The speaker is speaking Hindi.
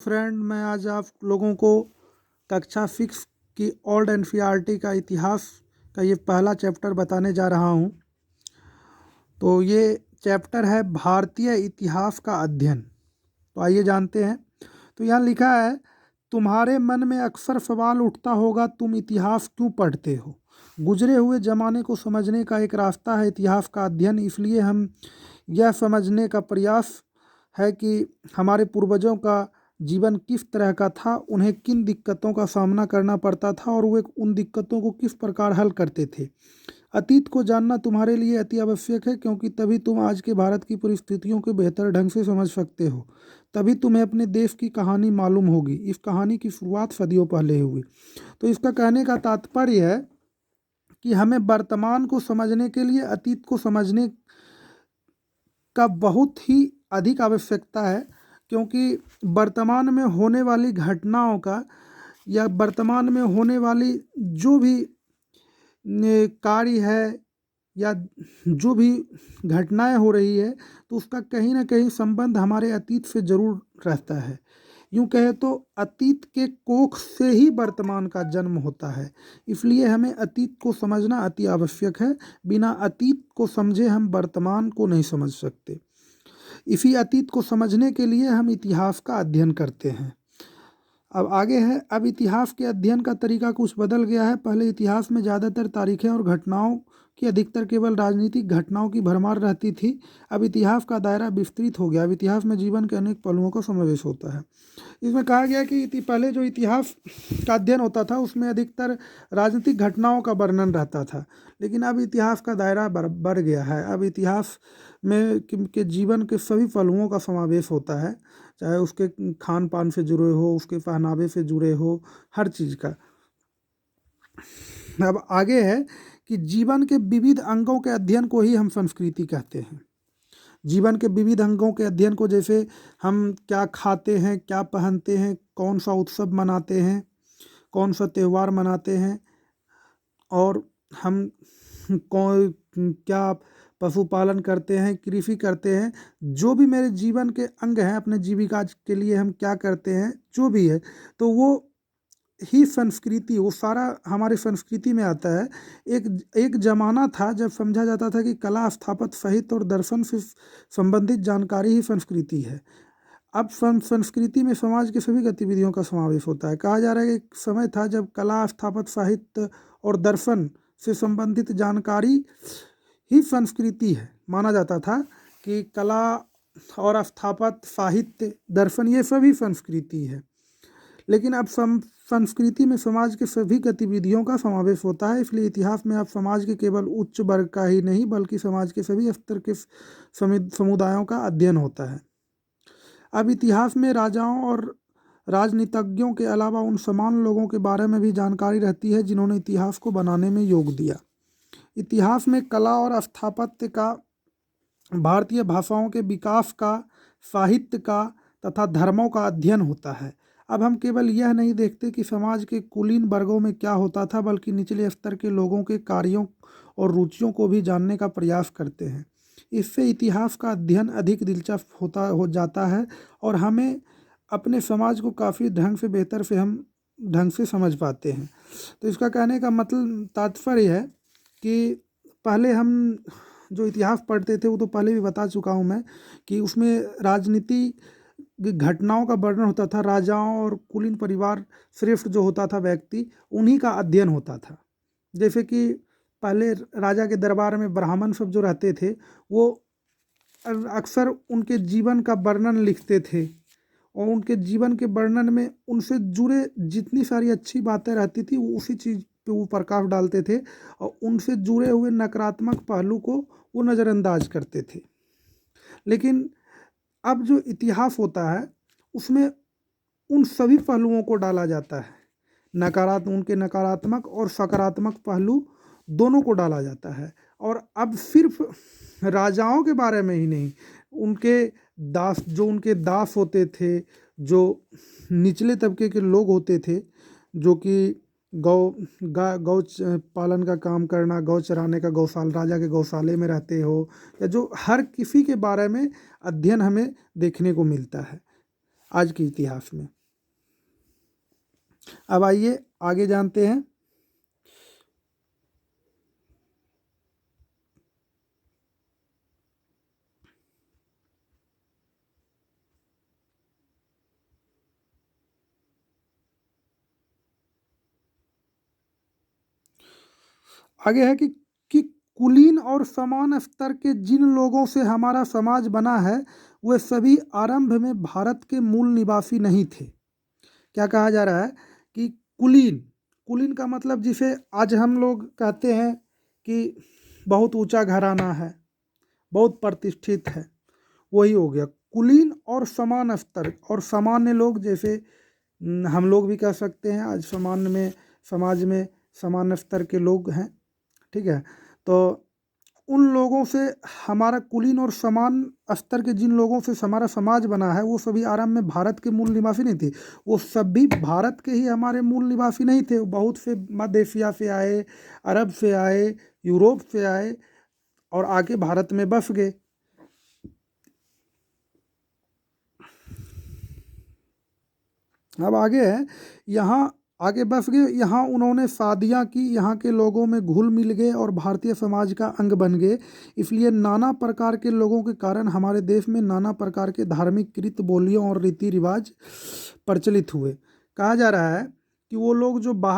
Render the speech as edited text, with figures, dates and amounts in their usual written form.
फ्रेंड, मैं आज आप लोगों को कक्षा 6 की ओल्ड एनसीईआरटी का इतिहास का ये पहला चैप्टर बताने जा रहा हूँ। तो ये चैप्टर है भारतीय इतिहास का अध्ययन। तो आइए जानते हैं। तो यहाँ लिखा है, तुम्हारे मन में अक्सर सवाल उठता होगा, तुम इतिहास क्यों पढ़ते हो। गुजरे हुए ज़माने को समझने का एक रास्ता है इतिहास का अध्ययन। इसलिए हम यह समझने का प्रयास है कि हमारे पूर्वजों का जीवन किस तरह का था, उन्हें किन दिक्कतों का सामना करना पड़ता था और वे उन दिक्कतों को किस प्रकार हल करते थे। अतीत को जानना तुम्हारे लिए अति आवश्यक है, क्योंकि तभी तुम आज के भारत की परिस्थितियों को बेहतर ढंग से समझ सकते हो। तभी तुम्हें अपने देश की कहानी मालूम होगी। इस कहानी की शुरुआत सदियों पहले हुई। तो इसका कहने का तात्पर्य है कि हमें वर्तमान को समझने के लिए अतीत को समझने का बहुत ही अधिक आवश्यकता है, क्योंकि वर्तमान में होने वाली घटनाओं का या वर्तमान में होने वाली जो भी कार्य है या जो भी घटनाएं हो रही है, तो उसका कहीं ना कहीं संबंध हमारे अतीत से जरूर रहता है। यूँ कहे तो अतीत के कोख से ही वर्तमान का जन्म होता है। इसलिए हमें अतीत को समझना अति आवश्यक है। बिना अतीत को समझे हम वर्तमान को नहीं समझ सकते। इसी अतीत को समझने के लिए हम इतिहास का अध्ययन करते हैं। अब आगे है, अब इतिहास के अध्ययन का तरीका कुछ बदल गया है। पहले इतिहास में ज़्यादातर तारीखें और घटनाओं की अधिकतर केवल राजनीतिक घटनाओं की भरमार रहती थी। अब इतिहास का दायरा विस्तृत हो गया। अब इतिहास में जीवन के अनेक पहलुओं का समावेश होता है। इसमें कहा गया कि पहले जो इतिहास का अध्ययन होता था उसमें अधिकतर राजनीतिक घटनाओं का वर्णन रहता था, लेकिन अब इतिहास का दायरा बढ़ गया है। अब इतिहास में के जीवन के सभी पहलुओं का समावेश होता है, चाहे उसके खान पान से जुड़े हो, उसके पहनावे से जुड़े हो, हर चीज़ का। अब आगे है कि जीवन के विविध अंगों के अध्ययन को ही हम संस्कृति कहते हैं। जीवन के विविध अंगों के अध्ययन को, जैसे हम क्या खाते हैं, क्या पहनते हैं, कौन सा उत्सव मनाते हैं, कौन सा त्यौहार मनाते हैं, और हम कौन क्या पशुपालन करते हैं, कृषि करते हैं, जो भी मेरे जीवन के अंग हैं, अपने जीविका के लिए हम क्या करते हैं, जो भी है, तो वो ही संस्कृति, वो सारा हमारी संस्कृति में आता है। एक जमाना था जब समझा जाता था कि कला, स्थापत्य, साहित्य और दर्शन से संबंधित जानकारी ही संस्कृति है। अब संस्कृति में समाज की सभी गतिविधियों का समावेश होता है। कहा जा रहा है कि एक समय था जब कला, स्थापत्य, साहित्य और दर्शन से संबंधित जानकारी ही संस्कृति है। माना जाता था कि कला और स्थापत्य, साहित्य, दर्शन ये सभी संस्कृति है। लेकिन अब संस्कृति में समाज के सभी गतिविधियों का समावेश होता है। इसलिए इतिहास में अब समाज के केवल उच्च वर्ग का ही नहीं, बल्कि समाज के सभी स्तर के समुदायों का अध्ययन होता है। अब इतिहास में राजाओं और राजनीतिज्ञों के अलावा उन समान लोगों के बारे में भी जानकारी रहती है जिन्होंने इतिहास को बनाने में योग दिया। इतिहास में कला और स्थापत्य का, भारतीय भाषाओं के विकास का, साहित्य का तथा धर्मों का अध्ययन होता है। अब हम केवल यह नहीं देखते कि समाज के कुलीन वर्गों में क्या होता था, बल्कि निचले स्तर के लोगों के कार्यों और रुचियों को भी जानने का प्रयास करते हैं। इससे इतिहास का अध्ययन अधिक दिलचस्प हो जाता है और हमें अपने समाज को काफ़ी बेहतर से हम ढंग से समझ पाते हैं। तो इसका कहने का मतलब तात्पर्य है कि पहले हम जो इतिहास पढ़ते थे, वो तो पहले भी बता चुका हूँ मैं, कि उसमें राजनीति घटनाओं का वर्णन होता था। राजाओं और कुलीन परिवार श्रेष्ठ जो होता था व्यक्ति, उन्हीं का अध्ययन होता था। जैसे कि पहले राजा के दरबार में ब्राह्मण सब जो रहते थे, वो अक्सर उनके जीवन का वर्णन लिखते थे, और उनके जीवन के वर्णन में उनसे जुड़े जितनी सारी अच्छी बातें रहती थी, वो उसी चीज़ पे वो प्रकाश डालते थे, और उनसे जुड़े हुए नकारात्मक पहलू को वो नज़रअंदाज करते थे। लेकिन अब जो इतिहास होता है उसमें उन सभी पहलुओं को डाला जाता है। उनके नकारात्मक और सकारात्मक पहलू दोनों को डाला जाता है। और अब सिर्फ राजाओं के बारे में ही नहीं, उनके दास होते थे, जो निचले तबके के लोग होते थे, जो कि गौ पालन का काम करना, गौ चराने का, राजा के गौशाले में रहते हो, या जो हर किसी के बारे में अध्ययन हमें देखने को मिलता है। आज के इतिहास में। अब आइए आगे जानते हैं। आगे है कि कुलीन और समान स्तर के जिन लोगों से हमारा समाज बना है वे सभी आरंभ में भारत के मूल निवासी नहीं थे। क्या कहा जा रहा है कि कुलीन, कुलीन का मतलब जिसे आज हम लोग कहते हैं कि बहुत ऊंचा घराना है, बहुत प्रतिष्ठित है, वही हो गया कुलीन। और समान स्तर और सामान्य लोग, जैसे हम लोग भी कह सकते हैं आज सामान्य में समाज में समान स्तर के लोग हैं, ठीक है। तो उन लोगों से हमारा कुलीन और समान स्तर के जिन लोगों से हमारा समाज बना है वो सभी आरंभ में भारत के मूल निवासी नहीं थे। वो सभी भारत के ही हमारे मूल निवासी नहीं थे। बहुत से मध्य एशिया से आए, अरब से आए, यूरोप से आए और आके भारत में बस गए। अब आगे है, यहाँ आगे बस गए, यहाँ उन्होंने शादियाँ की, यहाँ के लोगों में घुल मिल गए और भारतीय समाज का अंग बन गए। इसलिए नाना प्रकार के लोगों के कारण हमारे देश में नाना प्रकार के धार्मिक रीत बोलियों और रीति रिवाज प्रचलित हुए। कहा जा रहा है कि वो लोग जो बाहर